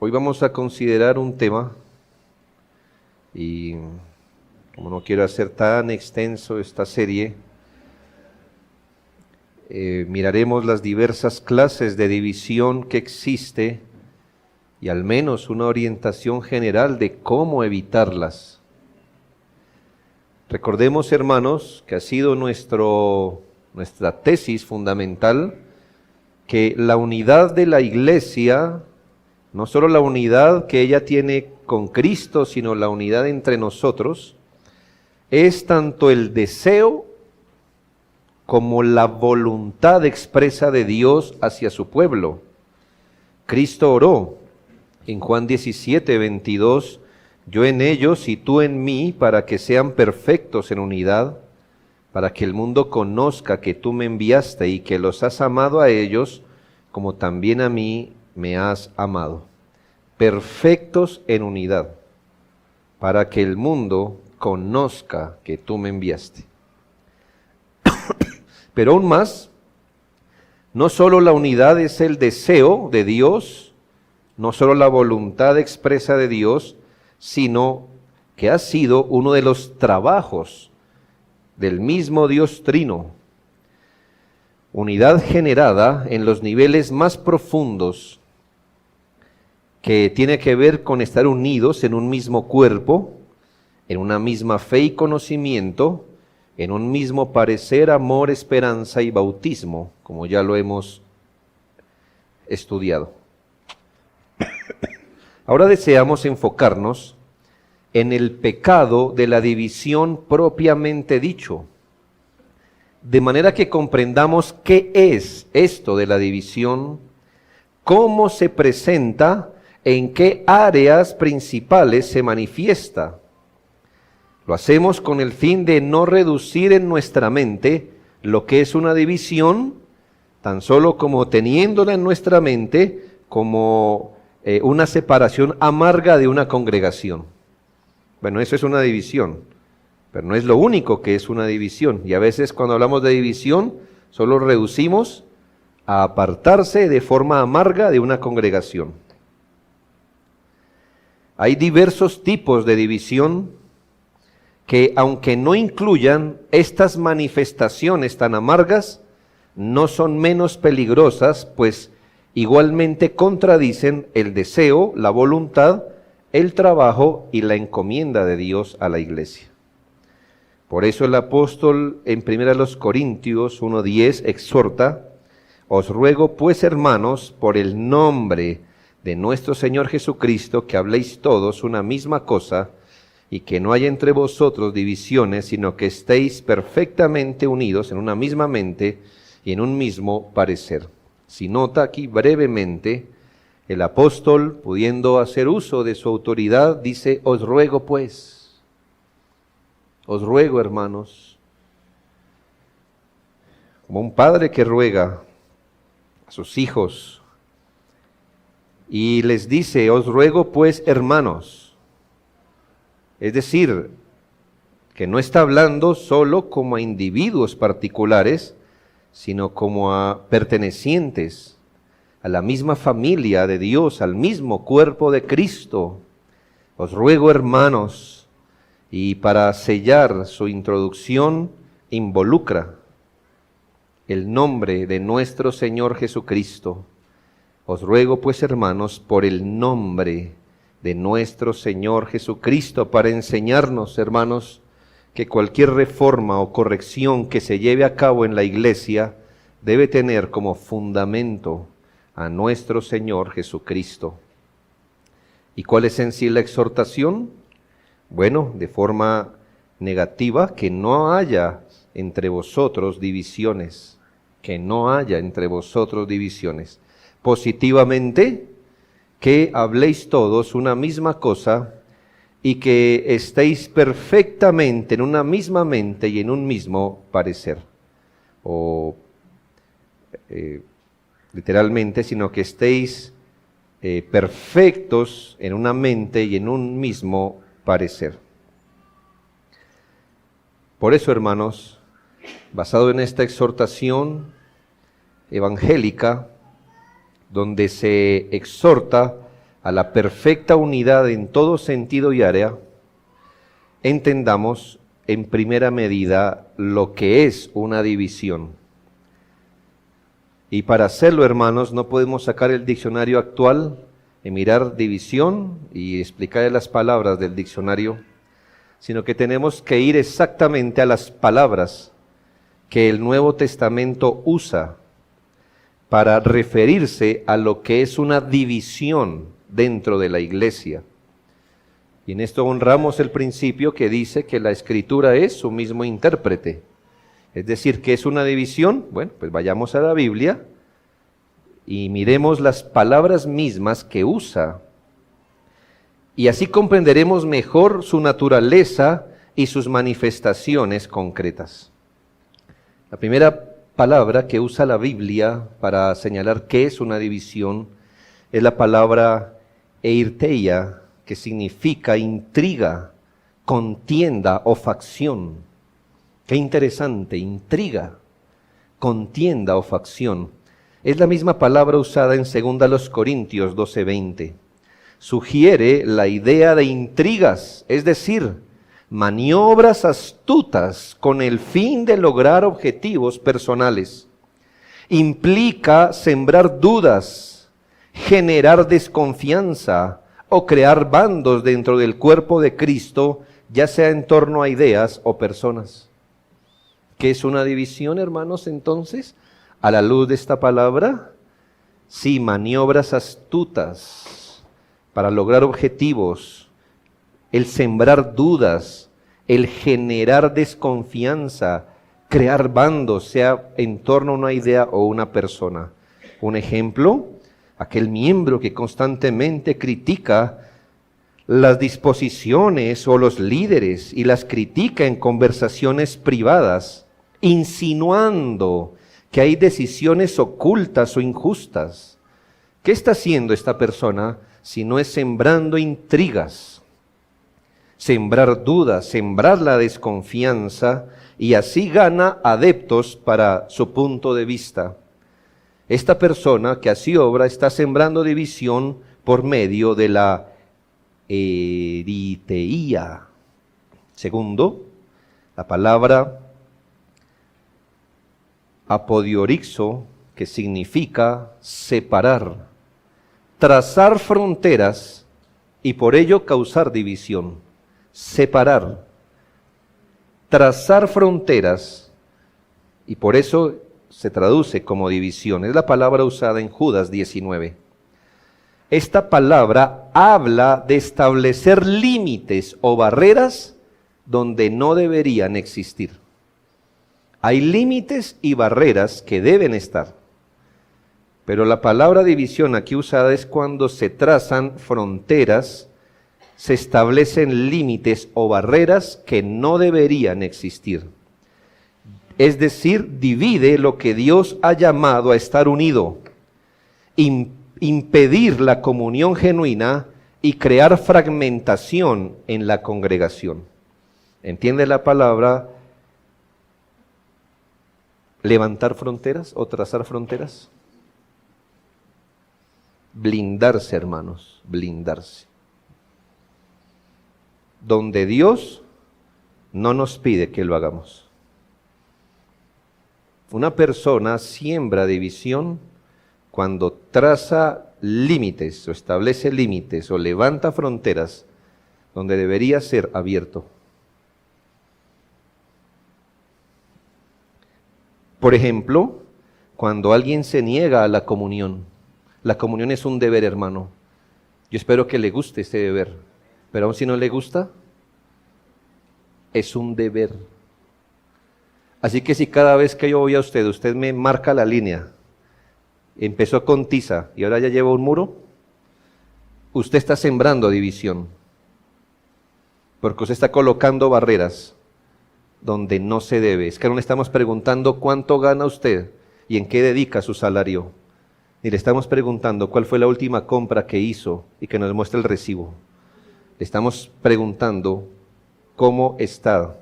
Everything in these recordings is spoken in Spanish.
Hoy vamos a considerar un tema y como no quiero hacer tan extenso esta serie, miraremos las diversas clases de división que existe y al menos una orientación general de cómo evitarlas. Recordemos, hermanos, que ha sido nuestra tesis fundamental, que la unidad de la Iglesia, no solo la unidad que ella tiene con Cristo, sino la unidad entre nosotros, es tanto el deseo como la voluntad expresa de Dios hacia su pueblo. Cristo oró en Juan 17:22, yo en ellos y tú en mí, para que sean perfectos en unidad, para que el mundo conozca que tú me enviaste y que los has amado a ellos, como también a mí me has amado. Perfectos en unidad, para que el mundo conozca que tú me enviaste. Pero aún más, no solo la unidad es el deseo de Dios, no solo la voluntad expresa de Dios, sino que ha sido uno de los trabajos del mismo Dios Trino. Unidad generada en los niveles más profundos, que tiene que ver con estar unidos en un mismo cuerpo, en una misma fe y conocimiento, en un mismo parecer, amor, esperanza y bautismo, como ya lo hemos estudiado. Ahora deseamos enfocarnos en el pecado de la división propiamente dicho, de manera que comprendamos qué es esto de la división, cómo se presenta, en qué áreas principales se manifiesta. Lo hacemos con el fin de no reducir en nuestra mente lo que es una división, tan solo como teniéndola en nuestra mente como una separación amarga de una congregación. Bueno, eso es una división, pero no es lo único que es una división. Y a veces cuando hablamos de división, solo reducimos a apartarse de forma amarga de una congregación. Hay diversos tipos de división que, aunque no incluyan estas manifestaciones tan amargas, no son menos peligrosas, pues igualmente contradicen el deseo, la voluntad, el trabajo y la encomienda de Dios a la iglesia. Por eso el apóstol en 1 Corintios 1:10 exhorta, os ruego pues, hermanos, por el nombre de nuestro Señor Jesucristo, que habléis todos una misma cosa, y que no haya entre vosotros divisiones, sino que estéis perfectamente unidos en una misma mente y en un mismo parecer. Si nota aquí brevemente, el apóstol, pudiendo hacer uso de su autoridad, dice, os ruego pues, os ruego, hermanos, como un padre que ruega a sus hijos, y les dice, os ruego pues, hermanos. Es decir, que no está hablando solo como a individuos particulares, sino como a pertenecientes a la misma familia de Dios, al mismo cuerpo de Cristo. Os ruego, hermanos, y para sellar su introducción involucra el nombre de nuestro Señor Jesucristo. Os ruego pues, hermanos, por el nombre de nuestro Señor Jesucristo, para enseñarnos, hermanos, que cualquier reforma o corrección que se lleve a cabo en la iglesia debe tener como fundamento a nuestro Señor Jesucristo. ¿Y cuál es en sí la exhortación? Bueno, de forma negativa, que no haya entre vosotros divisiones, que no haya entre vosotros divisiones. Positivamente, que habléis todos una misma cosa y que estéis perfectamente en una misma mente y en un mismo parecer. O literalmente, sino que estéis perfectos en una mente y en un mismo parecer. Por eso, hermanos, basado en esta exhortación evangélica, donde se exhorta a la perfecta unidad en todo sentido y área, entendamos en primera medida lo que es una división. Y para hacerlo, hermanos, no podemos sacar el diccionario actual y mirar división y explicar las palabras del diccionario, sino que tenemos que ir exactamente a las palabras que el Nuevo Testamento usa para referirse a lo que es una división dentro de la iglesia. Y en esto honramos el principio que dice que la Escritura es su mismo intérprete. Es decir, ¿qué es una división? Bueno, pues vayamos a la Biblia y miremos las palabras mismas que usa. Y así comprenderemos mejor su naturaleza y sus manifestaciones concretas. La primera palabra que usa la Biblia para señalar qué es una división es la palabra eirteia, que significa intriga, contienda o facción. Qué interesante, intriga, contienda o facción. Es la misma palabra usada en 2 Corintios 12:20. Sugiere la idea de intrigas, es decir, maniobras astutas con el fin de lograr objetivos personales. Implica sembrar dudas, generar desconfianza o crear bandos dentro del cuerpo de Cristo, ya sea en torno a ideas o personas. ¿Qué es una división, hermanos, entonces? A la luz de esta palabra, sí, maniobras astutas para lograr objetivos, el sembrar dudas, el generar desconfianza, crear bandos, sea en torno a una idea o una persona. Un ejemplo, aquel miembro que constantemente critica las disposiciones o los líderes y las critica en conversaciones privadas, insinuando que hay decisiones ocultas o injustas. ¿Qué está haciendo esta persona si no es sembrando intrigas, sembrar dudas, sembrar la desconfianza, y así gana adeptos para su punto de vista? Esta persona que así obra está sembrando división por medio de la eriteía. Segundo, la palabra apodiorixo, que significa separar, trazar fronteras y por ello causar división. Separar, trazar fronteras y por eso se traduce como división. Es la palabra usada en Judas 19. Esta palabra habla de establecer límites o barreras donde no deberían existir. Hay límites y barreras que deben estar, pero la palabra división aquí usada es cuando se trazan fronteras, se establecen límites o barreras que no deberían existir. Es decir, divide lo que Dios ha llamado a estar unido, impedir la comunión genuina y crear fragmentación en la congregación. ¿Entiende la palabra levantar fronteras o trazar fronteras? Blindarse, hermanos, blindarse. Donde Dios no nos pide que lo hagamos. Una persona siembra división cuando traza límites o establece límites o levanta fronteras donde debería ser abierto. Por ejemplo, cuando alguien se niega a la comunión. La comunión es un deber, hermano. Yo espero que le guste este deber, pero aun si no le gusta, es un deber. Así que si cada vez que yo voy a usted me marca la línea, empezó con tiza y ahora ya lleva un muro, usted está sembrando división, porque usted está colocando barreras donde no se debe. Es que no le estamos preguntando cuánto gana usted y en qué dedica su salario, ni le estamos preguntando cuál fue la última compra que hizo y que nos muestre el recibo. Le estamos preguntando cómo está,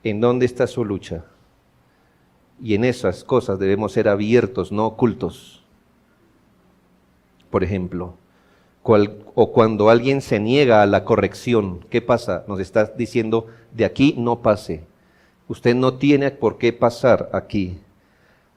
en dónde está su lucha. Y en esas cosas debemos ser abiertos, no ocultos. Por ejemplo, o cuando alguien se niega a la corrección. ¿Qué pasa? Nos está diciendo, de aquí no pase. Usted no tiene por qué pasar aquí.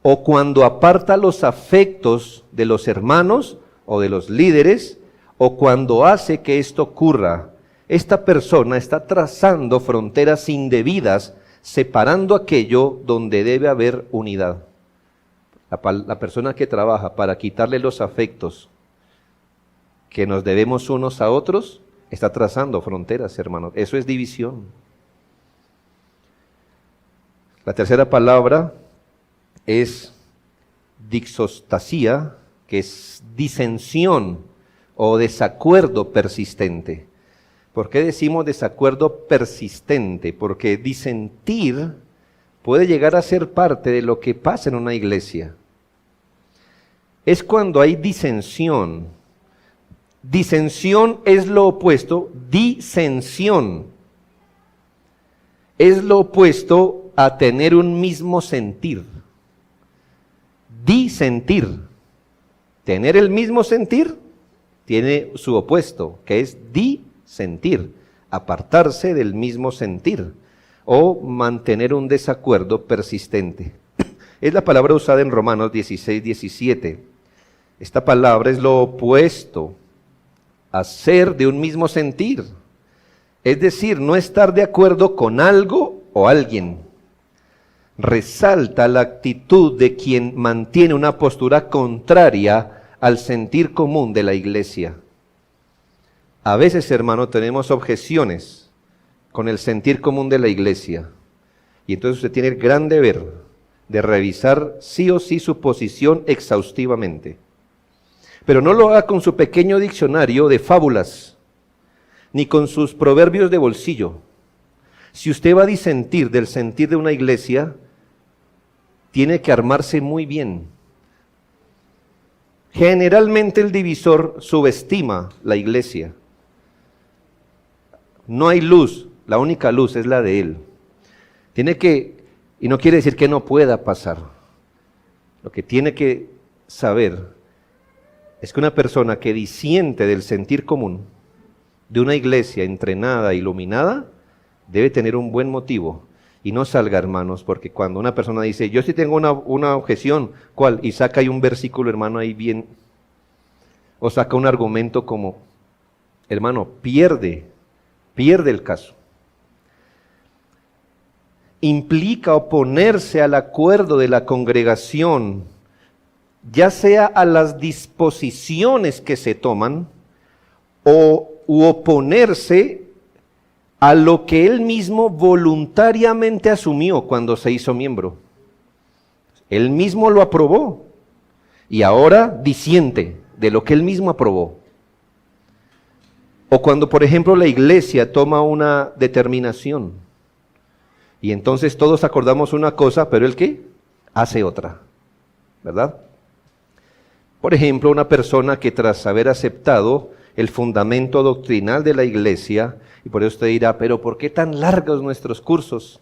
O cuando aparta los afectos de los hermanos o de los líderes, o cuando hace que esto ocurra. Esta persona está trazando fronteras indebidas, separando aquello donde debe haber unidad. La persona que trabaja para quitarle los afectos que nos debemos unos a otros, está trazando fronteras, hermanos. Eso es división. La tercera palabra es dixostasía, que es disensión o desacuerdo persistente. ¿Por qué decimos desacuerdo persistente? Porque disentir puede llegar a ser parte de lo que pasa en una iglesia. Es cuando hay disensión. Disensión es lo opuesto, disensión es lo opuesto a tener un mismo sentir. Disentir, tener el mismo sentir, tiene su opuesto, que es disentir, apartarse del mismo sentir o mantener un desacuerdo persistente. Es la palabra usada en Romanos 16, 17. Esta palabra es lo opuesto a ser de un mismo sentir. Es decir, no estar de acuerdo con algo o alguien. Resalta la actitud de quien mantiene una postura contraria al sentir común de la iglesia. A veces, hermano, tenemos objeciones con el sentir común de la iglesia. Y entonces usted tiene el gran deber de revisar sí o sí su posición exhaustivamente. Pero no lo haga con su pequeño diccionario de fábulas, ni con sus proverbios de bolsillo. Si usted va a disentir del sentir de una iglesia, tiene que armarse muy bien. Generalmente el divisor subestima la iglesia. No hay luz, la única luz es la de él. Y no quiere decir que no pueda pasar. Lo que tiene que saber es que una persona que disiente del sentir común de una iglesia entrenada, iluminada, debe tener un buen motivo. Y no salga, hermanos, porque cuando una persona dice, yo sí tengo una objeción, ¿cuál? Y saca ahí un versículo, hermano, ahí bien, o saca un argumento como, hermano, pierde el caso. Implica oponerse al acuerdo de la congregación, ya sea a las disposiciones que se toman, u oponerse a lo que él mismo voluntariamente asumió cuando se hizo miembro. Él mismo lo aprobó y ahora disiente de lo que él mismo aprobó. O cuando, por ejemplo, la iglesia toma una determinación y entonces todos acordamos una cosa, pero ¿el qué? Hace otra, ¿verdad? Por ejemplo, una persona que tras haber aceptado el fundamento doctrinal de la iglesia, y por eso usted dirá, pero ¿por qué tan largos nuestros cursos?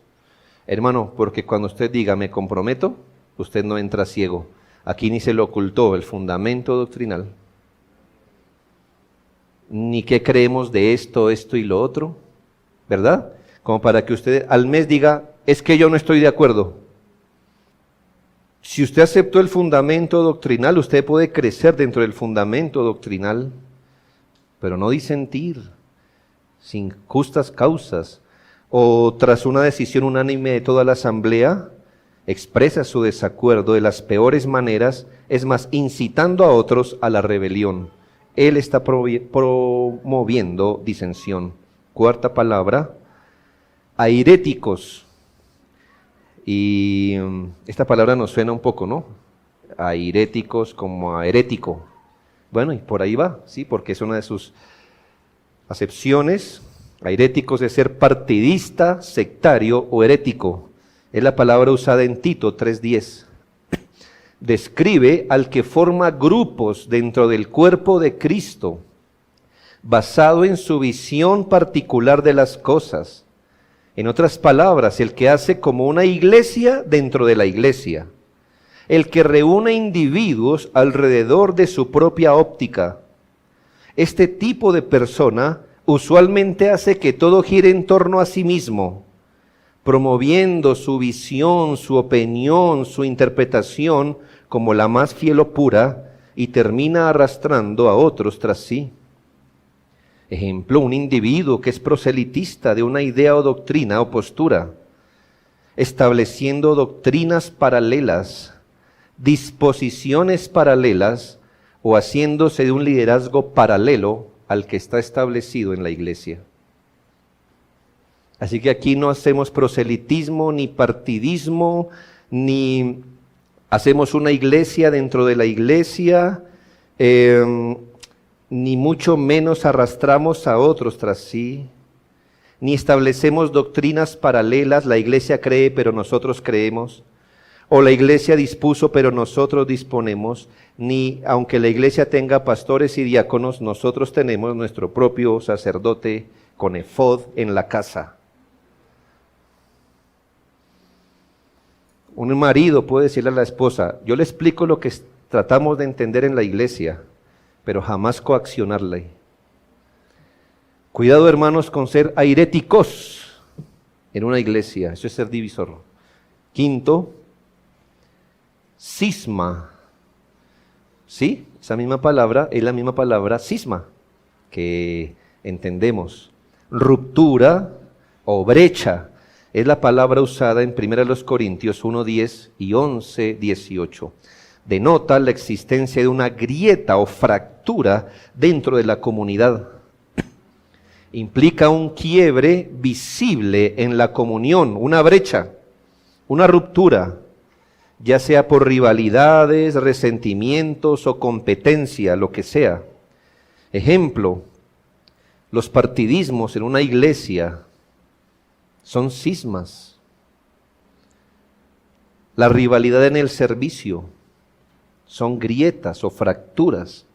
Hermano, porque cuando usted diga, me comprometo, usted no entra ciego. Aquí ni se le ocultó el fundamento doctrinal, ni qué creemos de esto y lo otro, ¿verdad? Como para que usted al mes diga, es que yo no estoy de acuerdo. Si usted aceptó el fundamento doctrinal, usted puede crecer dentro del fundamento doctrinal, pero no disentir, sin justas causas, o tras una decisión unánime de toda la asamblea, expresa su desacuerdo de las peores maneras, es más, incitando a otros a la rebelión. Él está promoviendo disensión. Cuarta palabra, airéticos. Y esta palabra nos suena un poco, ¿no? Airéticos como a herético. Bueno, y por ahí va, ¿sí? Porque es una de sus acepciones. Airéticos de ser partidista, sectario o herético. Es la palabra usada en Tito 3:10. Describe al que forma grupos dentro del cuerpo de Cristo, basado en su visión particular de las cosas. En otras palabras, el que hace como una iglesia dentro de la iglesia. El que reúne individuos alrededor de su propia óptica. Este tipo de persona usualmente hace que todo gire en torno a sí mismo, promoviendo su visión, su opinión, su interpretación como la más fiel o pura, y termina arrastrando a otros tras sí. Ejemplo, un individuo que es proselitista de una idea o doctrina o postura, estableciendo doctrinas paralelas, disposiciones paralelas, o haciéndose de un liderazgo paralelo al que está establecido en la iglesia. Así que aquí no hacemos proselitismo, ni partidismo, ni hacemos una iglesia dentro de la iglesia, ni mucho menos arrastramos a otros tras sí, ni establecemos doctrinas paralelas, la iglesia cree pero nosotros creemos, o la iglesia dispuso pero nosotros disponemos, ni aunque la iglesia tenga pastores y diáconos, nosotros tenemos nuestro propio sacerdote con efod en la casa. Un marido puede decirle a la esposa, yo le explico lo que tratamos de entender en la iglesia, pero jamás coaccionarle. Cuidado, hermanos, con ser airéticos en una iglesia, eso es ser divisor. Quinto, cisma. Sí, esa misma palabra es la misma palabra cisma que entendemos. Ruptura o brecha es la palabra usada en 1 Corintios 1:10 y 11:18. Denota la existencia de una grieta o fractura dentro de la comunidad. Implica un quiebre visible en la comunión, una brecha, una ruptura, ya sea por rivalidades, resentimientos o competencia, lo que sea. Ejemplo, los partidismos en una iglesia son cismas. La rivalidad en el servicio son grietas o fracturas.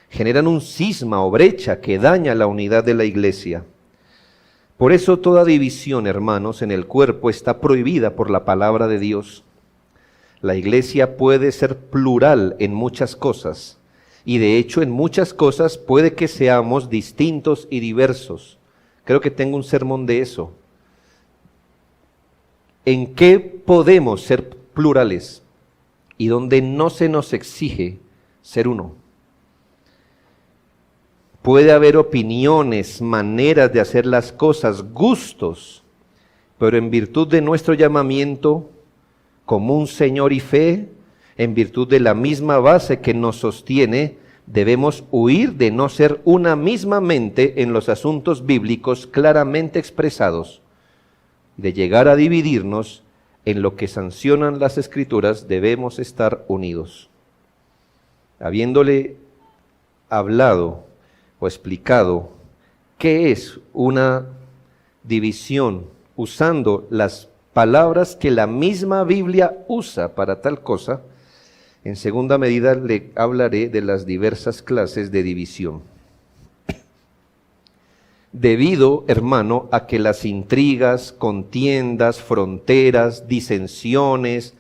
Generan un cisma o brecha que daña la unidad de la iglesia. Por eso toda división, hermanos, en el cuerpo está prohibida por la palabra de Dios. La iglesia puede ser plural en muchas cosas, y de hecho en muchas cosas puede que seamos distintos y diversos. Creo que tengo un sermón de eso. ¿En qué podemos ser plurales? Y donde no se nos exige ser uno. Puede haber opiniones, maneras de hacer las cosas, gustos, pero en virtud de nuestro llamamiento como un Señor y fe, en virtud de la misma base que nos sostiene, debemos huir de no ser una misma mente en los asuntos bíblicos claramente expresados. De llegar a dividirnos en lo que sancionan las Escrituras, debemos estar unidos. Habiéndole hablado o explicado qué es una división, usando las palabras que la misma Biblia usa para tal cosa, en segunda medida le hablaré de las diversas clases de división. Debido, hermano, a que las intrigas, contiendas, fronteras, disensiones,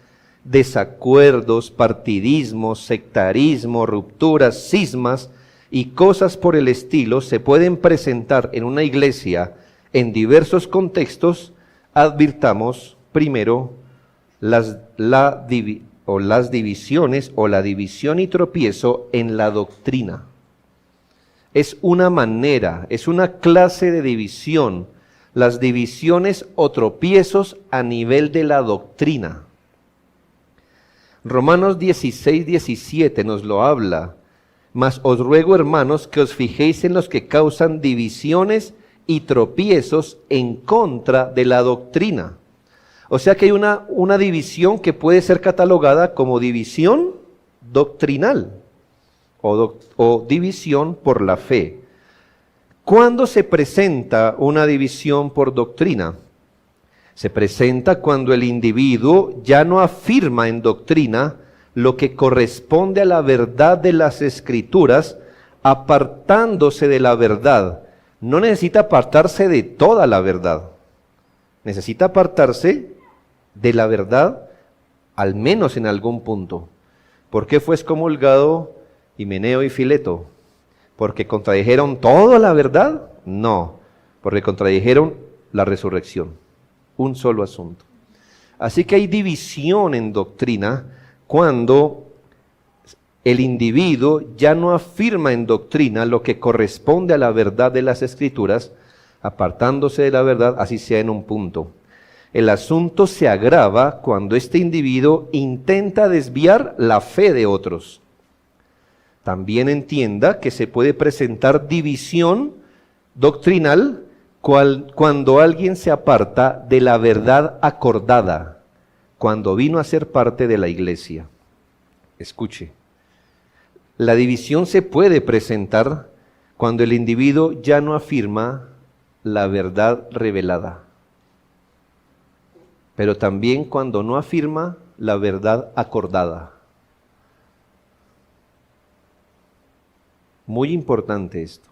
desacuerdos, partidismos, sectarismo, rupturas, cismas y cosas por el estilo se pueden presentar en una iglesia en diversos contextos, advirtamos primero las divisiones o la división y tropiezo en la doctrina. Es una manera, es una clase de división, las divisiones o tropiezos a nivel de la doctrina. Romanos 16:17 nos lo habla. Mas os ruego, hermanos, que os fijéis en los que causan divisiones y tropiezos en contra de la doctrina. O sea que hay una división que puede ser catalogada como división doctrinal o división por la fe. ¿Cuándo se presenta una división por doctrina? Se presenta cuando el individuo ya no afirma en doctrina lo que corresponde a la verdad de las Escrituras, apartándose de la verdad. No necesita apartarse de toda la verdad, necesita apartarse de la verdad, al menos en algún punto. ¿Por qué fue excomulgado Himeneo y Fileto? ¿Porque contradijeron toda la verdad? No, porque contradijeron la resurrección. Un solo asunto. Así que hay división en doctrina cuando el individuo ya no afirma en doctrina lo que corresponde a la verdad de las Escrituras, apartándose de la verdad, así sea en un punto. El asunto se agrava cuando este individuo intenta desviar la fe de otros. También entienda que se puede presentar división doctrinal cuando alguien se aparta de la verdad acordada, cuando vino a ser parte de la iglesia. Escuche, la división se puede presentar cuando el individuo ya no afirma la verdad revelada, pero también cuando no afirma la verdad acordada. Muy importante esto.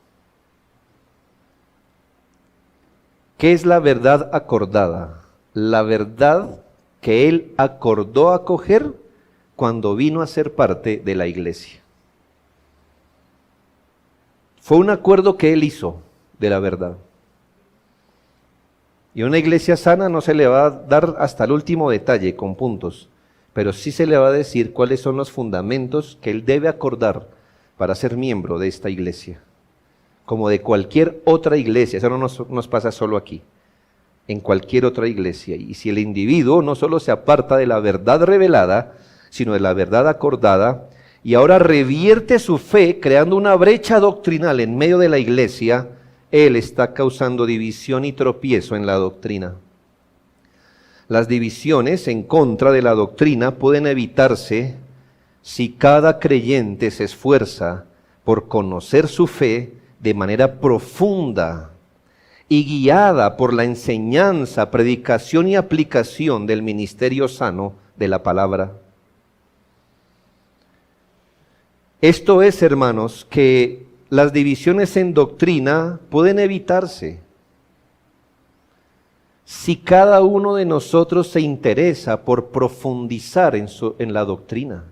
¿Qué es la verdad acordada? La verdad que él acordó acoger cuando vino a ser parte de la iglesia. Fue un acuerdo que él hizo de la verdad. Y a una iglesia sana no se le va a dar hasta el último detalle con puntos, pero sí se le va a decir cuáles son los fundamentos que él debe acordar para ser miembro de esta iglesia, como de cualquier otra iglesia. Eso no nos pasa solo aquí, en cualquier otra iglesia. Y si el individuo no solo se aparta de la verdad revelada, sino de la verdad acordada, y ahora revierte su fe creando una brecha doctrinal en medio de la iglesia, él está causando división y tropiezo en la doctrina. Las divisiones en contra de la doctrina pueden evitarse si cada creyente se esfuerza por conocer su fe de manera profunda y guiada por la enseñanza, predicación y aplicación del ministerio sano de la palabra. Esto es, hermanos, que las divisiones en doctrina pueden evitarse si cada uno de nosotros se interesa por profundizar en la doctrina.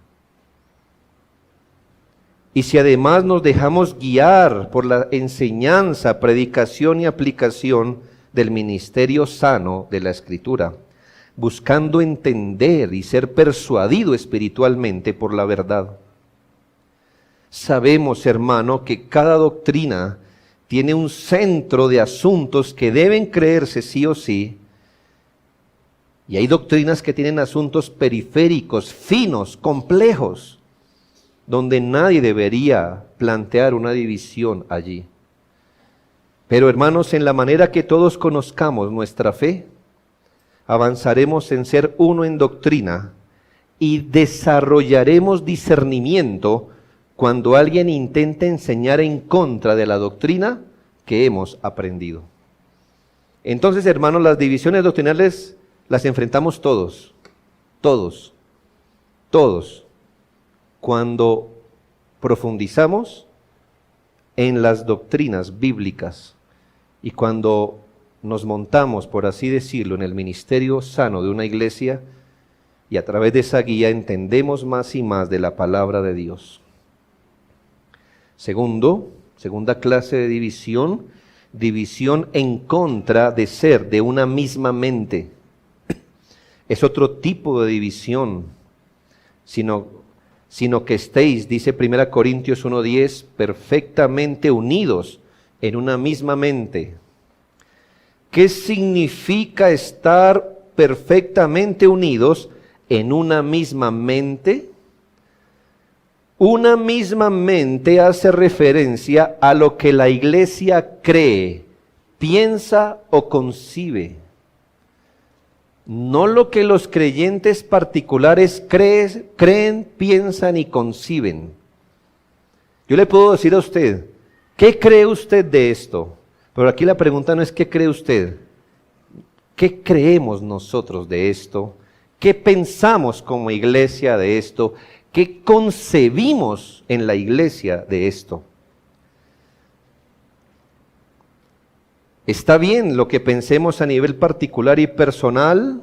Y si además nos dejamos guiar por la enseñanza, predicación y aplicación del ministerio sano de la Escritura, buscando entender y ser persuadido espiritualmente por la verdad. Sabemos, hermano, que cada doctrina tiene un centro de asuntos que deben creerse sí o sí, y hay doctrinas que tienen asuntos periféricos, finos, complejos, donde nadie debería plantear una división allí. Pero hermanos, en la manera que todos conozcamos nuestra fe, avanzaremos en ser uno en doctrina y desarrollaremos discernimiento cuando alguien intente enseñar en contra de la doctrina que hemos aprendido. Entonces, hermanos, las divisiones doctrinales las enfrentamos todos, cuando profundizamos en las doctrinas bíblicas y cuando nos montamos, por así decirlo, en el ministerio sano de una iglesia y a través de esa guía entendemos más y más de la palabra de Dios. Segunda clase de división, división en contra de ser de una misma mente. Es otro tipo de división, sino que estéis, dice 1 Corintios 1:10, perfectamente unidos en una misma mente. ¿Qué significa estar perfectamente unidos en una misma mente? Una misma mente hace referencia a lo que la iglesia cree, piensa o concibe. No lo que los creyentes particulares creen, piensan y conciben. Yo le puedo decir a usted, ¿qué cree usted de esto? Pero aquí la pregunta no es ¿qué cree usted? ¿Qué creemos nosotros de esto? ¿Qué pensamos como iglesia de esto? ¿Qué concebimos en la iglesia de esto? Está bien lo que pensemos a nivel particular y personal,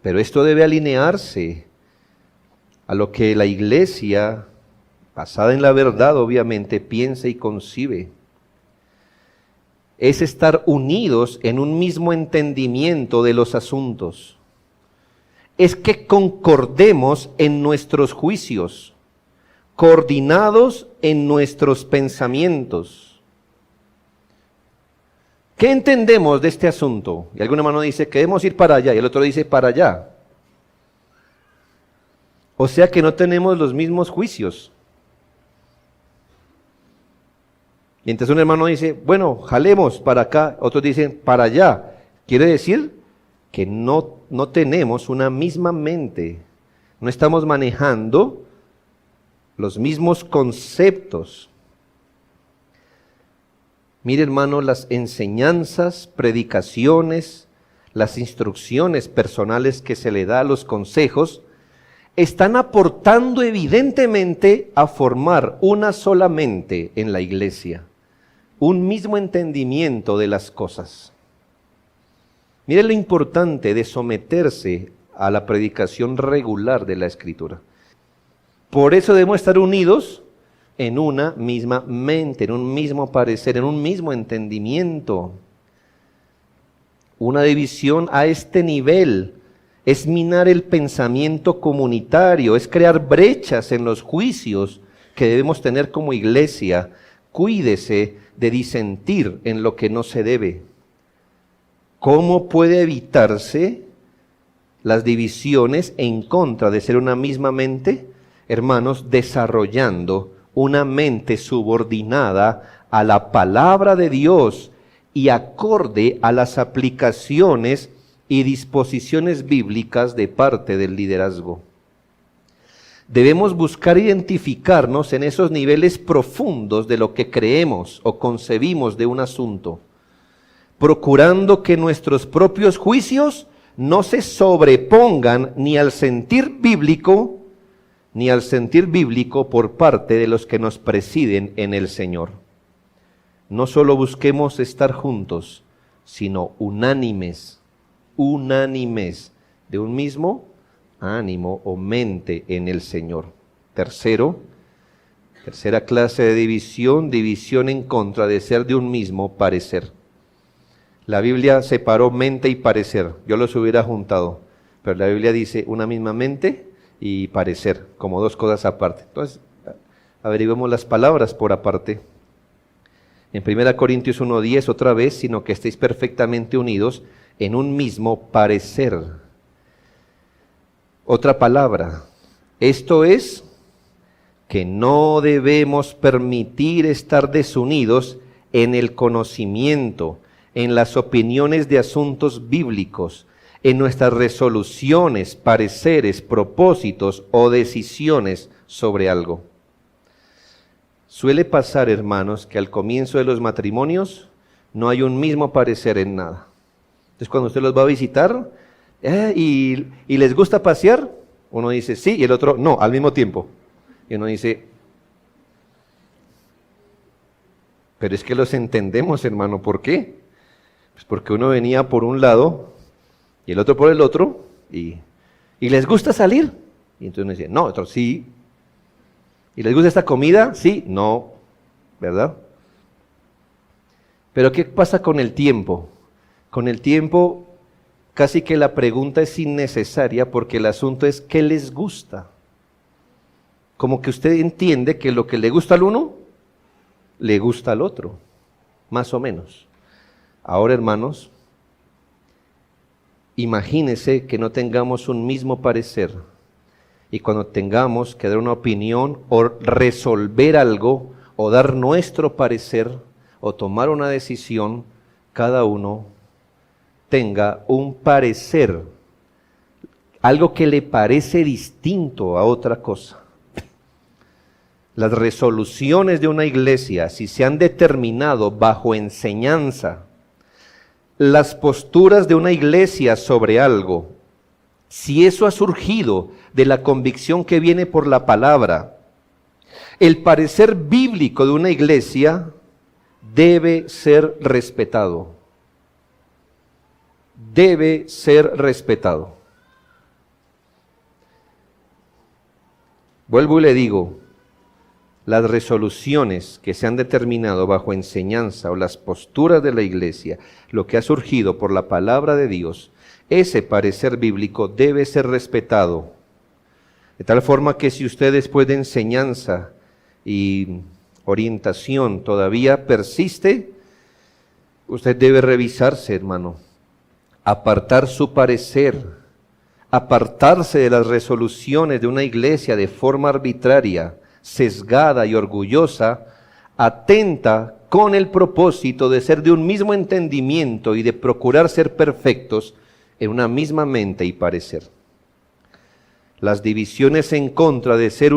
pero esto debe alinearse a lo que la iglesia basada en la verdad, obviamente, piensa y concibe. Es estar unidos en un mismo entendimiento de los asuntos. Es que concordemos en nuestros juicios, coordinados en nuestros pensamientos. ¿Qué entendemos de este asunto? Y alguna mano dice que debemos ir para allá y el otro dice para allá. O sea que no tenemos los mismos juicios. Y entonces un hermano dice, bueno, jalemos para acá, otros dicen para allá. Quiere decir que no tenemos una misma mente, no estamos manejando los mismos conceptos. Mire, hermano, las enseñanzas, predicaciones, las instrucciones personales que se le da, los consejos, están aportando evidentemente a formar una sola mente en la iglesia, un mismo entendimiento de las cosas. Mire lo importante de someterse a la predicación regular de la Escritura. Por eso debemos estar unidos en una misma mente, en un mismo parecer, en un mismo entendimiento. Una división a este nivel es minar el pensamiento comunitario, es crear brechas en los juicios que debemos tener como iglesia. Cuídese de disentir en lo que no se debe. ¿Cómo puede evitarse las divisiones en contra de ser una misma mente? Hermanos, desarrollando una mente subordinada a la palabra de Dios y acorde a las aplicaciones y disposiciones bíblicas de parte del liderazgo. Debemos buscar identificarnos en esos niveles profundos de lo que creemos o concebimos de un asunto, procurando que nuestros propios juicios no se sobrepongan ni al sentir bíblico por parte de los que nos presiden en el Señor. No solo busquemos estar juntos, sino unánimes de un mismo ánimo o mente en el Señor. Tercera clase de división en contra de ser de un mismo parecer. La Biblia separó mente y parecer, yo los hubiera juntado, pero la Biblia dice una misma mente y parecer, como dos cosas aparte. Entonces, averiguemos las palabras por aparte. En 1 Corintios 1:10, otra vez, sino que estéis perfectamente unidos en un mismo parecer. Otra palabra, esto es que no debemos permitir estar desunidos en el conocimiento, en las opiniones de asuntos bíblicos, en nuestras resoluciones, pareceres, propósitos o decisiones sobre algo. Suele pasar, hermanos, que al comienzo de los matrimonios no hay un mismo parecer en nada. Entonces, cuando usted los va a visitar y les gusta pasear, uno dice sí y el otro no, al mismo tiempo. Y uno dice, pero es que los entendemos, hermano, ¿por qué? Pues porque uno venía por un lado y el otro por el otro, y les gusta salir. Y entonces uno dice, no, otro sí. ¿Y les gusta esta comida? Sí, no, ¿verdad? Pero ¿qué pasa con el tiempo? Con el tiempo casi que la pregunta es innecesaria porque el asunto es ¿qué les gusta? Como que usted entiende que lo que le gusta al uno, le gusta al otro, más o menos. Ahora, hermanos, imagínese que no tengamos un mismo parecer y cuando tengamos que dar una opinión o resolver algo o dar nuestro parecer o tomar una decisión, cada uno tenga un parecer, algo que le parece distinto a otra cosa. Las resoluciones de una iglesia, si se han determinado bajo enseñanza, las posturas de una iglesia sobre algo, si eso ha surgido de la convicción que viene por la palabra, el parecer bíblico de una iglesia debe ser respetado. Debe ser respetado. Vuelvo y le digo, las resoluciones que se han determinado bajo enseñanza o las posturas de la iglesia, lo que ha surgido por la palabra de Dios, ese parecer bíblico debe ser respetado. De tal forma que si usted después de enseñanza y orientación todavía persiste, usted debe revisarse, hermano, apartar su parecer, apartarse de las resoluciones de una iglesia de forma arbitraria, sesgada y orgullosa, atenta con el propósito de ser de un mismo entendimiento y de procurar ser perfectos en una misma mente y parecer. Las divisiones en contra de ser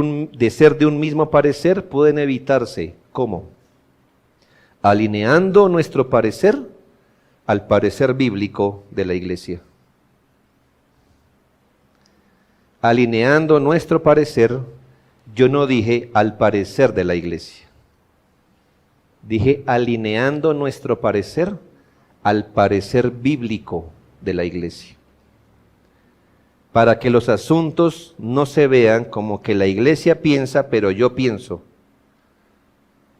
de un mismo parecer pueden evitarse. ¿Cómo? Alineando nuestro parecer al parecer bíblico de la iglesia. Alineando nuestro parecer, yo no dije al parecer de la iglesia. Dije alineando nuestro parecer al parecer bíblico de la iglesia. Para que los asuntos no se vean como que la iglesia piensa, pero yo pienso.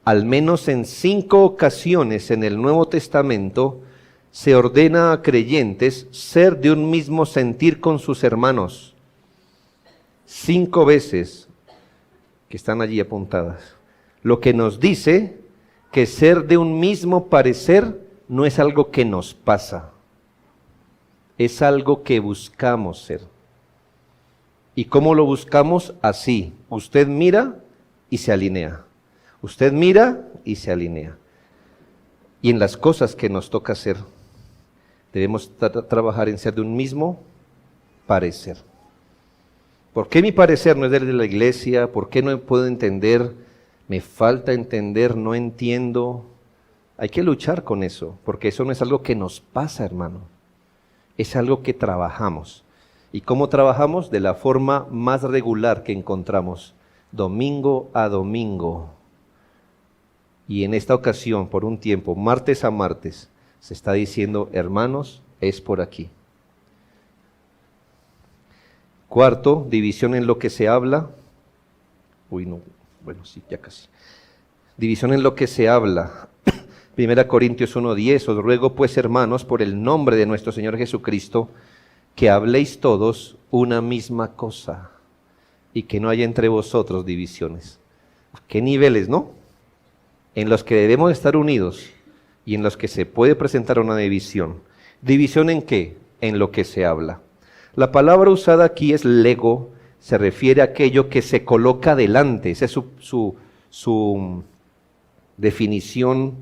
Al menos en 5 ocasiones en el Nuevo Testamento se ordena a creyentes ser de un mismo sentir con sus hermanos. 5 veces que están allí apuntadas. Lo que nos dice que ser de un mismo parecer no es algo que nos pasa, es algo que buscamos ser. ¿Y cómo lo buscamos? Así. Usted mira y se alinea. Usted mira y se alinea. Y en las cosas que nos toca hacer, debemos trabajar en ser de un mismo parecer. ¿Por qué mi parecer no es del de la iglesia? ¿Por qué no puedo entender? Me falta entender, no entiendo. Hay que luchar con eso, porque eso no es algo que nos pasa, hermano. Es algo que trabajamos. ¿Y cómo trabajamos? De la forma más regular que encontramos, domingo a domingo. Y en esta ocasión, por un tiempo, martes a martes, se está diciendo, hermanos, es por aquí. Cuarto, división en lo que se habla. Sí, ya casi. División en lo que se habla. 1 Corintios 1:10, os ruego pues, hermanos, por el nombre de nuestro Señor Jesucristo, que habléis todos una misma cosa y que no haya entre vosotros divisiones. ¿Qué niveles, no? En los que debemos estar unidos y en los que se puede presentar una división. ¿División en qué? En lo que se habla. La palabra usada aquí es lego, se refiere a aquello que se coloca delante, esa es su definición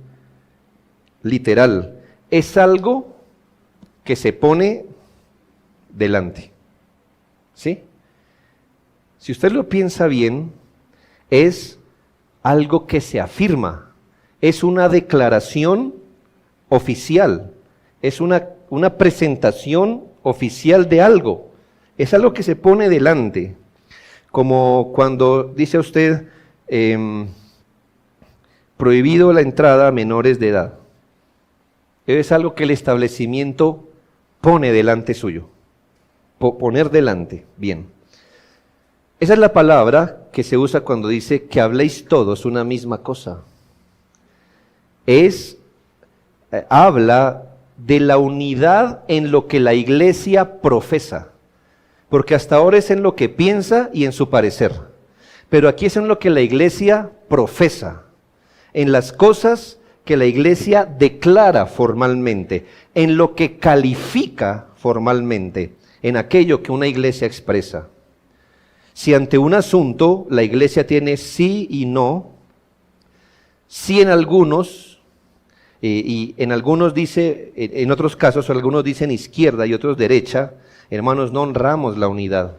literal. Es algo que se pone delante. ¿Sí? Si usted lo piensa bien, es algo que se afirma, es una declaración oficial, es una presentación oficial de algo, es algo que se pone delante, como cuando dice usted, prohibido la entrada a menores de edad. Es algo que el establecimiento pone delante suyo. Poner delante, bien. Esa es la palabra que se usa cuando dice que habléis todos una misma cosa. Habla de la unidad en lo que la iglesia profesa, porque hasta ahora es en lo que piensa y en su parecer, pero aquí es en lo que la iglesia profesa, en las cosas que la iglesia declara formalmente, en lo que califica formalmente, en aquello que una iglesia expresa. Si ante un asunto la iglesia tiene sí y no, sí en algunos, y en algunos dice, en otros casos algunos dicen izquierda y otros derecha, hermanos, no honramos la unidad.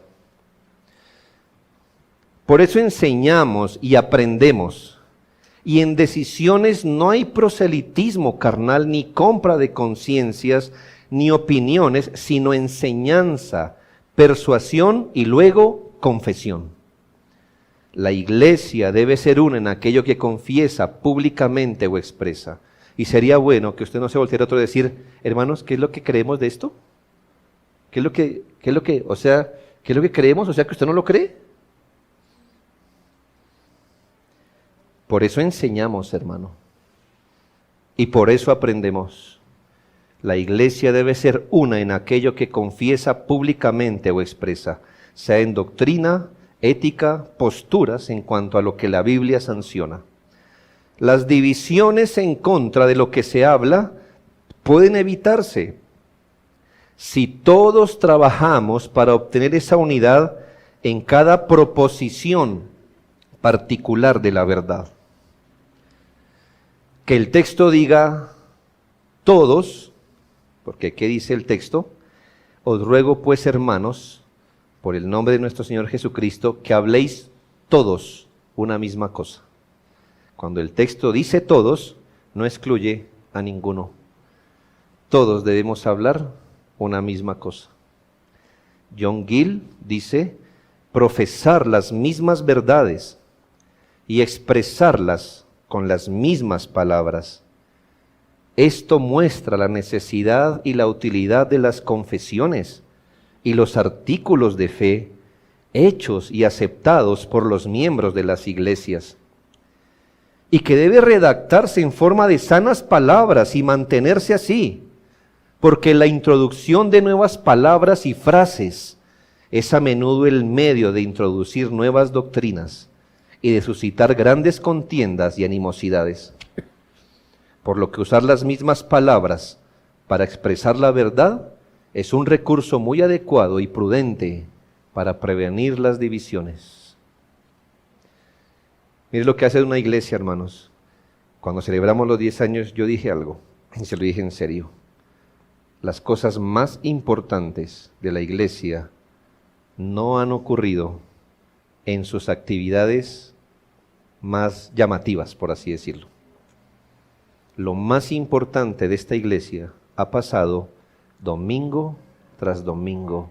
Por eso enseñamos y aprendemos. Y en decisiones no hay proselitismo carnal, ni compra de conciencias, ni opiniones, sino enseñanza, persuasión y luego confesión. La iglesia debe ser una en aquello que confiesa públicamente o expresa. Y sería bueno que usted no se volteara a otro y decir, hermanos, ¿qué es lo que creemos de esto? ¿Qué es lo que creemos? O sea, que usted no lo cree. Por eso enseñamos, hermano. Y por eso aprendemos. La iglesia debe ser una en aquello que confiesa públicamente o expresa, sea en doctrina, ética, posturas en cuanto a lo que la Biblia sanciona. Las divisiones en contra de lo que se habla pueden evitarse si todos trabajamos para obtener esa unidad en cada proposición particular de la verdad. Que el texto diga todos, porque ¿qué dice el texto? Os ruego pues, hermanos, por el nombre de nuestro Señor Jesucristo, que habléis todos una misma cosa. Cuando el texto dice todos, no excluye a ninguno. Todos debemos hablar una misma cosa. John Gill dice, profesar las mismas verdades y expresarlas con las mismas palabras. Esto muestra la necesidad y la utilidad de las confesiones y los artículos de fe hechos y aceptados por los miembros de las iglesias, y que debe redactarse en forma de sanas palabras y mantenerse así, porque la introducción de nuevas palabras y frases es a menudo el medio de introducir nuevas doctrinas y de suscitar grandes contiendas y animosidades. Por lo que usar las mismas palabras para expresar la verdad es un recurso muy adecuado y prudente para prevenir las divisiones. Mire lo que hace una iglesia, hermanos. Cuando celebramos los 10 años, yo dije algo, y se lo dije en serio. Las cosas más importantes de la iglesia no han ocurrido en sus actividades más llamativas, por así decirlo. Lo más importante de esta iglesia ha pasado domingo tras domingo,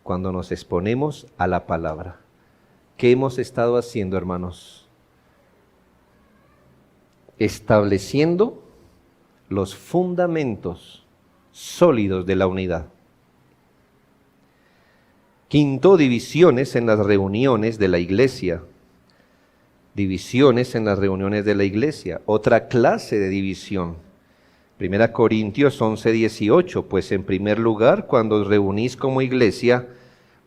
cuando nos exponemos a la palabra. ¿Qué hemos estado haciendo, hermanos? Estableciendo los fundamentos sólidos de la unidad. Quinto, divisiones en las reuniones de la iglesia. Divisiones en las reuniones de la iglesia. Otra clase de división. 1 Corintios 11:18, pues en primer lugar, cuando os reunís como iglesia,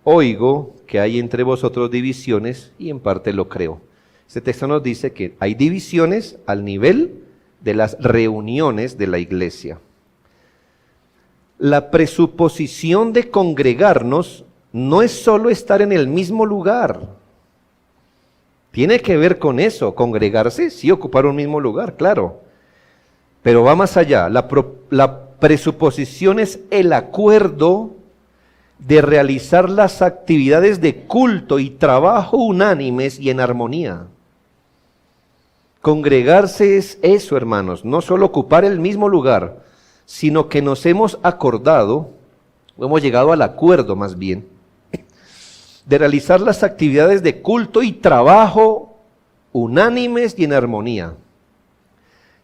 oigo que hay entre vosotros divisiones y en parte lo creo. Este texto nos dice que hay divisiones al nivel de las reuniones de la iglesia. La presuposición de congregarnos no es solo estar en el mismo lugar. Tiene que ver con eso, congregarse, sí, ocupar un mismo lugar, claro. Pero va más allá, la presuposición es el acuerdo de realizar las actividades de culto y trabajo unánimes y en armonía. Congregarse es eso, hermanos, no solo ocupar el mismo lugar, sino que nos hemos acordado, o hemos llegado al acuerdo más bien, de realizar las actividades de culto y trabajo unánimes y en armonía.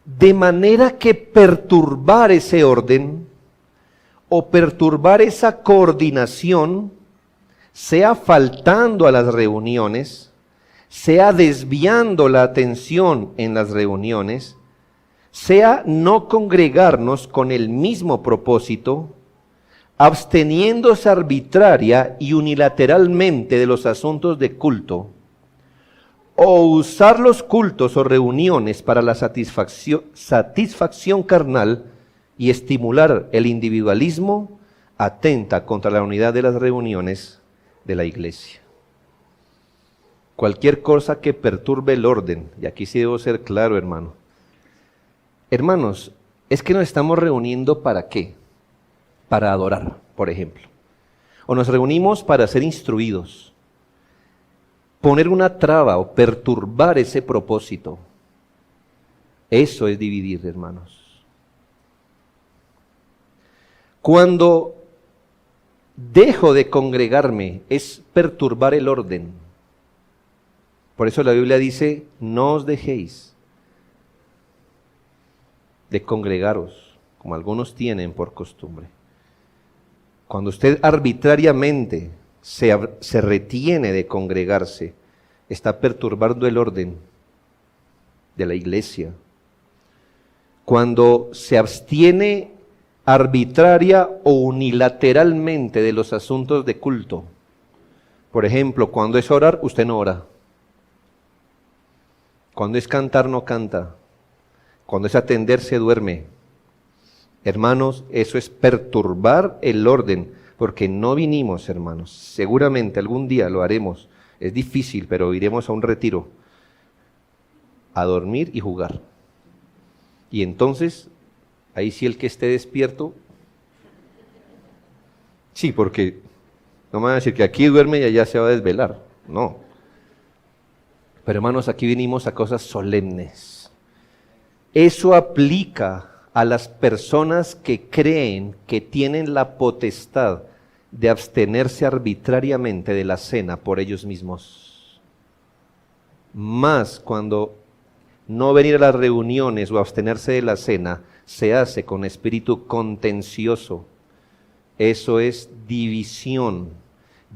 De manera que perturbar ese orden o perturbar esa coordinación, sea faltando a las reuniones, sea desviando la atención en las reuniones, sea no congregarnos con el mismo propósito, absteniéndose arbitraria y unilateralmente de los asuntos de culto, o usar los cultos o reuniones para la satisfacción carnal y estimular el individualismo, atenta contra la unidad de las reuniones de la iglesia. Cualquier cosa que perturbe el orden, y aquí sí debo ser claro, hermano. Hermanos, es que nos estamos reuniendo ¿para qué? Para adorar, por ejemplo. O nos reunimos para ser instruidos. Poner una traba o perturbar ese propósito. Eso es dividir, hermanos. Cuando dejo de congregarme es perturbar el orden. Por eso la Biblia dice, no os dejéis de congregaros, como algunos tienen por costumbre. Cuando usted arbitrariamente se retiene de congregarse, está perturbando el orden. de la iglesia. Cuando se abstiene arbitraria o unilateralmente de los asuntos de culto. Por ejemplo, cuando es orar, usted no ora. Cuando es cantar, no canta. Cuando es atender, se duerme. Hermanos, eso es perturbar el orden, porque no vinimos, hermanos. Seguramente algún día lo haremos. Es difícil, pero iremos a un retiro a dormir y jugar. Y entonces, ahí sí el que esté despierto, sí, porque no me van a decir que aquí duerme y allá se va a desvelar. No. Pero hermanos, aquí vinimos a cosas solemnes. Eso aplica a las personas que creen que tienen la potestad de abstenerse arbitrariamente de la cena por ellos mismos. Más cuando no venir a las reuniones o abstenerse de la cena se hace con espíritu contencioso. Eso es división.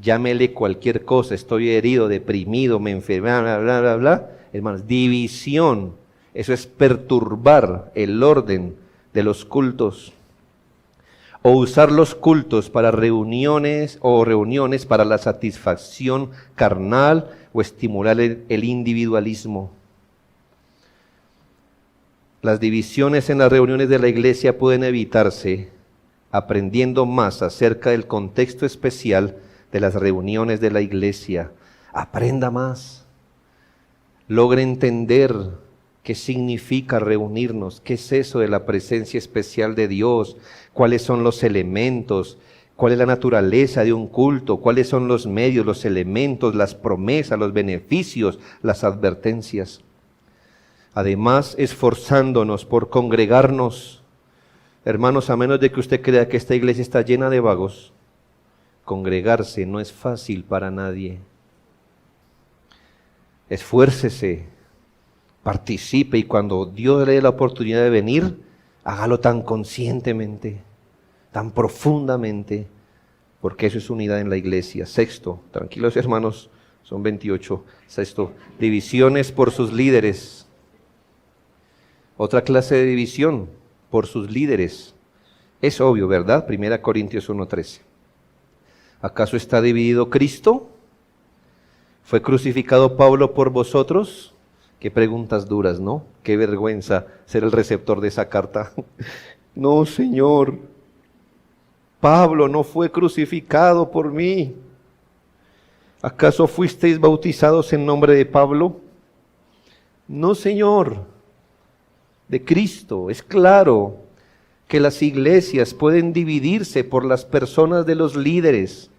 Llámele cualquier cosa, estoy herido, deprimido, me enfermé, bla, bla, bla, bla. Hermanos, división. Eso es perturbar el orden de los cultos. O usar los cultos para reuniones para la satisfacción carnal o estimular el individualismo. Las divisiones en las reuniones de la iglesia pueden evitarse aprendiendo más acerca del contexto especial de las reuniones de la iglesia. Aprenda más. Logre entender qué significa reunirnos, qué es eso de la presencia especial de Dios, cuáles son los elementos, cuál es la naturaleza de un culto, cuáles son los medios, los elementos, las promesas, los beneficios, las advertencias. Además, esforzándonos por congregarnos. Hermanos, a menos de que usted crea que esta iglesia está llena de vagos, congregarse no es fácil para nadie. Esfuércese, participe y cuando Dios le dé la oportunidad de venir, hágalo tan conscientemente, tan profundamente, porque eso es unidad en la iglesia. Sexto, tranquilos hermanos, son 28. Sexto, divisiones por sus líderes. Otra clase de división por sus líderes. Es obvio, ¿verdad? 1 Corintios 1:13. ¿Acaso está dividido Cristo? ¿Fue crucificado Pablo por vosotros? Qué preguntas duras, ¿no? Qué vergüenza ser el receptor de esa carta. No, Señor, Pablo no fue crucificado por mí. ¿Acaso fuisteis bautizados en nombre de Pablo? No, Señor, de Cristo. Es claro que las iglesias pueden dividirse por las personas de los líderes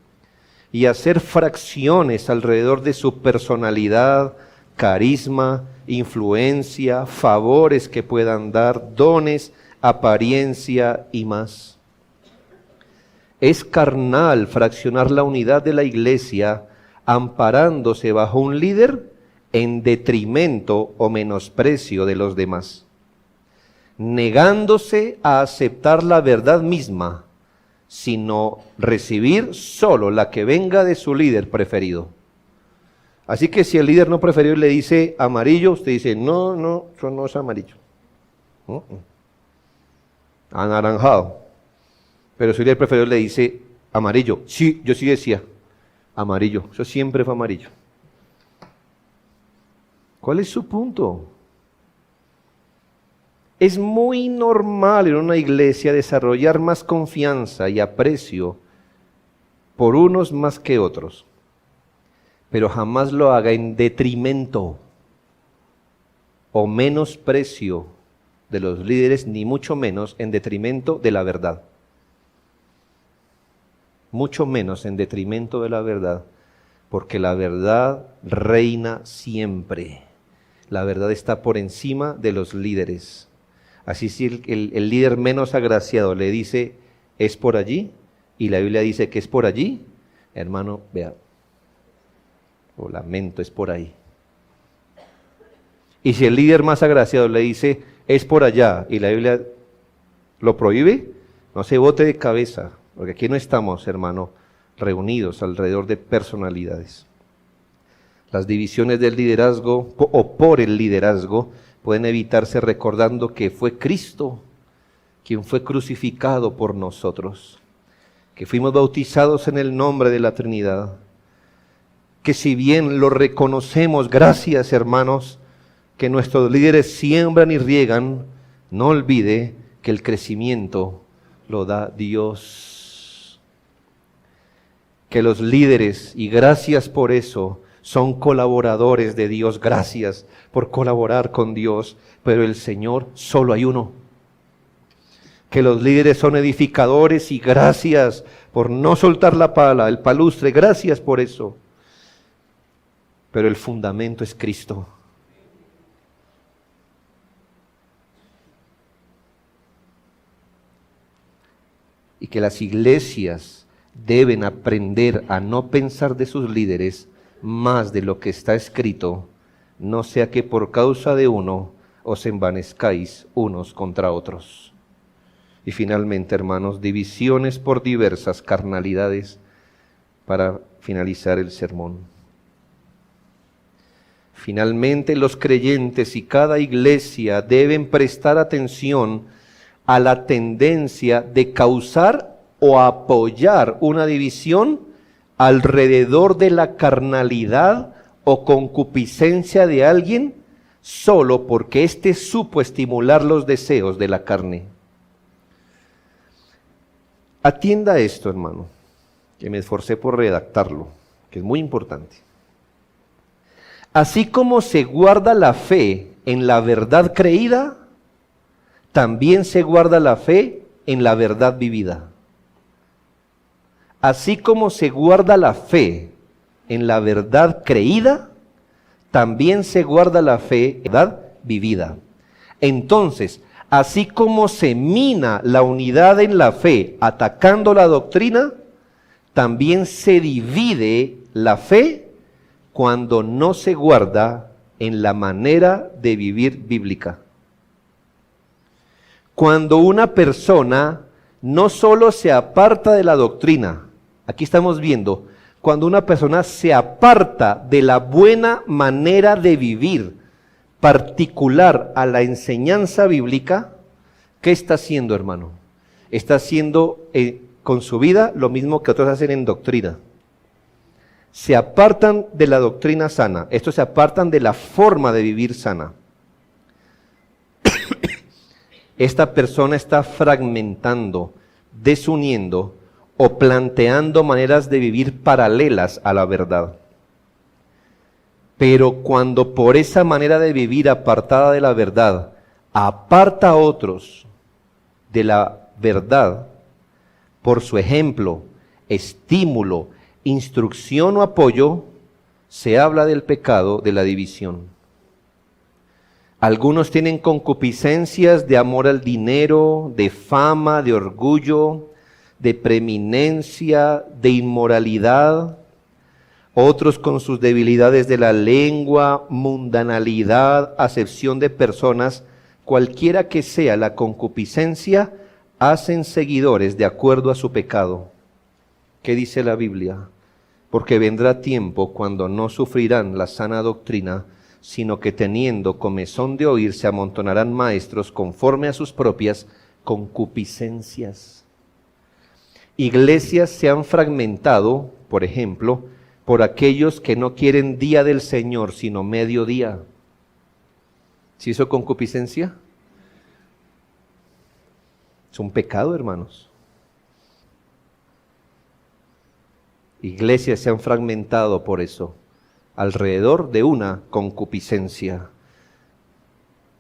y hacer fracciones alrededor de su personalidad, carisma, influencia, favores que puedan dar, dones, apariencia y más. Es carnal fraccionar la unidad de la iglesia amparándose bajo un líder en detrimento o menosprecio de los demás, negándose a aceptar la verdad misma, sino recibir solo la que venga de su líder preferido. Así que si el líder no preferido le dice amarillo, usted dice, no, eso no es amarillo. Anaranjado. Pero si el líder preferido le dice amarillo, sí, yo sí decía amarillo, eso siempre fue amarillo. ¿Cuál es su punto? Es muy normal en una iglesia desarrollar más confianza y aprecio por unos más que otros, pero jamás lo haga en detrimento o menosprecio de los líderes, ni mucho menos en detrimento de la verdad. Mucho menos en detrimento de la verdad, porque la verdad reina siempre. La verdad está por encima de los líderes. Así si el líder menos agraciado le dice, es por allí, y la Biblia dice que es por allí, hermano, vea, lo lamento, es por ahí. Y si el líder más agraciado le dice, es por allá, y la Biblia lo prohíbe, no se bote de cabeza, porque aquí no estamos, hermano, reunidos alrededor de personalidades. Las divisiones del liderazgo o por el liderazgo pueden evitarse recordando que fue Cristo quien fue crucificado por nosotros, que fuimos bautizados en el nombre de la Trinidad, que si bien lo reconocemos, gracias hermanos, que nuestros líderes siembran y riegan, no olvide que el crecimiento lo da Dios. Que los líderes, y gracias por eso, son colaboradores de Dios, gracias por colaborar con Dios, pero el Señor solo hay uno. Que los líderes son edificadores y gracias por no soltar la pala, el palustre, gracias por eso. Pero el fundamento es Cristo. Y que las iglesias deben aprender a no pensar de sus líderes más de lo que está escrito, no sea que por causa de uno os envanezcáis unos contra otros. Y finalmente, hermanos, divisiones por diversas carnalidades para finalizar el sermón. Finalmente, los creyentes y cada iglesia deben prestar atención a la tendencia de causar o apoyar una división alrededor de la carnalidad o concupiscencia de alguien solo porque éste supo estimular los deseos de la carne. Atienda esto, hermano, que me esforcé por redactarlo, que es muy importante. Así como se guarda la fe en la verdad creída, también se guarda la fe en la verdad vivida. Así como se guarda la fe en la verdad creída, también se guarda la fe en la verdad vivida. Entonces, así como se mina la unidad en la fe atacando la doctrina, también se divide la fe cuando no se guarda en la manera de vivir bíblica. Cuando una persona no solo se aparta de la doctrina, aquí estamos viendo, cuando una persona se aparta de la buena manera de vivir, particular a la enseñanza bíblica, ¿qué está haciendo, hermano? Está haciendo con su vida lo mismo que otros hacen en doctrina. Se apartan de la doctrina sana, estos se apartan de la forma de vivir sana. Esta persona está fragmentando, desuniendo o planteando maneras de vivir paralelas a la verdad. Pero cuando por esa manera de vivir apartada de la verdad, aparta a otros de la verdad, por su ejemplo, estímulo, instrucción o apoyo, se habla del pecado de la división. Algunos tienen concupiscencias de amor al dinero, de fama, de orgullo, de preeminencia, de inmoralidad. Otros con sus debilidades de la lengua, mundanalidad, acepción de personas, cualquiera que sea la concupiscencia, hacen seguidores de acuerdo a su pecado. ¿Qué dice la Biblia? Porque vendrá tiempo cuando no sufrirán la sana doctrina, sino que teniendo comezón de oír se amontonarán maestros conforme a sus propias concupiscencias. Iglesias se han fragmentado, por ejemplo, por aquellos que no quieren día del Señor, sino mediodía. ¿Sí hizo concupiscencia? Es un pecado, hermanos. Iglesias se han fragmentado por eso, alrededor de una concupiscencia.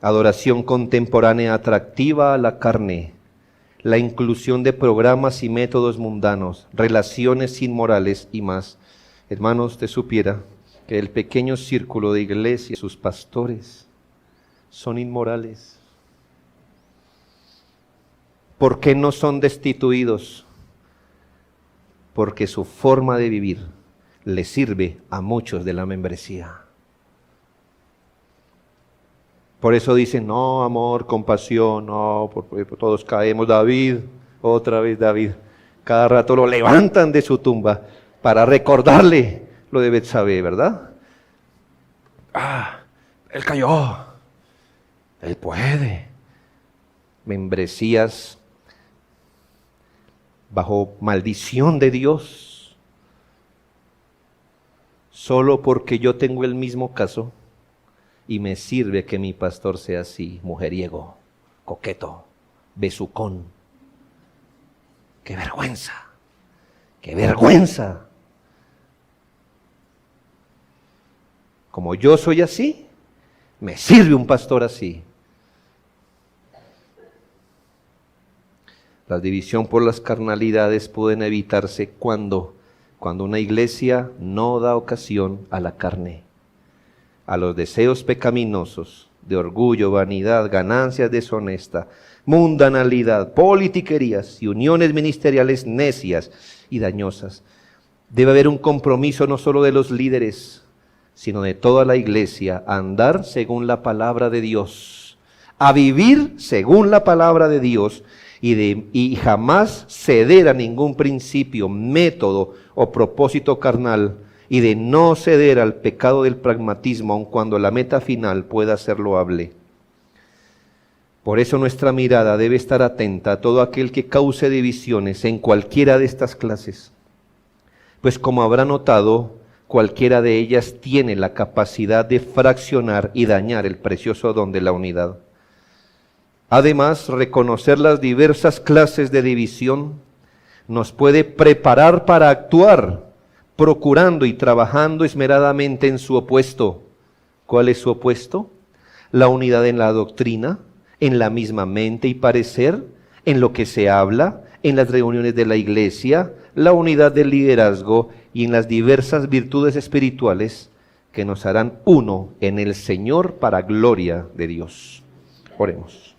Adoración contemporánea atractiva a la carne, la inclusión de programas y métodos mundanos, relaciones inmorales y más. Hermanos, usted supiera que el pequeño círculo de iglesia, sus pastores, son inmorales. ¿Por qué no son destituidos? Porque su forma de vivir le sirve a muchos de la membresía. Por eso dicen, no, amor, compasión, no, porque todos caemos. David, otra vez David, cada rato lo levantan de su tumba para recordarle lo de Betsabé, ¿verdad? Él cayó. Él puede. Membresías bajo maldición de Dios, solo porque yo tengo el mismo caso y me sirve que mi pastor sea así, mujeriego, coqueto, besucón. ¡Qué vergüenza! ¡Qué vergüenza! Como yo soy así, me sirve un pastor así. La división por las carnalidades pueden evitarse cuando una iglesia no da ocasión a la carne, a los deseos pecaminosos de orgullo, vanidad, ganancias deshonestas, mundanalidad, politiquerías y uniones ministeriales necias y dañosas. Debe haber un compromiso no solo de los líderes, sino de toda la iglesia, a andar según la palabra de Dios, a vivir según la palabra de Dios y jamás ceder a ningún principio, método o propósito carnal, y de no ceder al pecado del pragmatismo, aun cuando la meta final pueda ser loable. Por eso nuestra mirada debe estar atenta a todo aquel que cause divisiones en cualquiera de estas clases, pues como habrá notado, cualquiera de ellas tiene la capacidad de fraccionar y dañar el precioso don de la unidad. Además, reconocer las diversas clases de división nos puede preparar para actuar, procurando y trabajando esmeradamente en su opuesto. ¿Cuál es su opuesto? La unidad en la doctrina, en la misma mente y parecer, en lo que se habla, en las reuniones de la iglesia, la unidad del liderazgo y en las diversas virtudes espirituales que nos harán uno en el Señor para gloria de Dios. Oremos.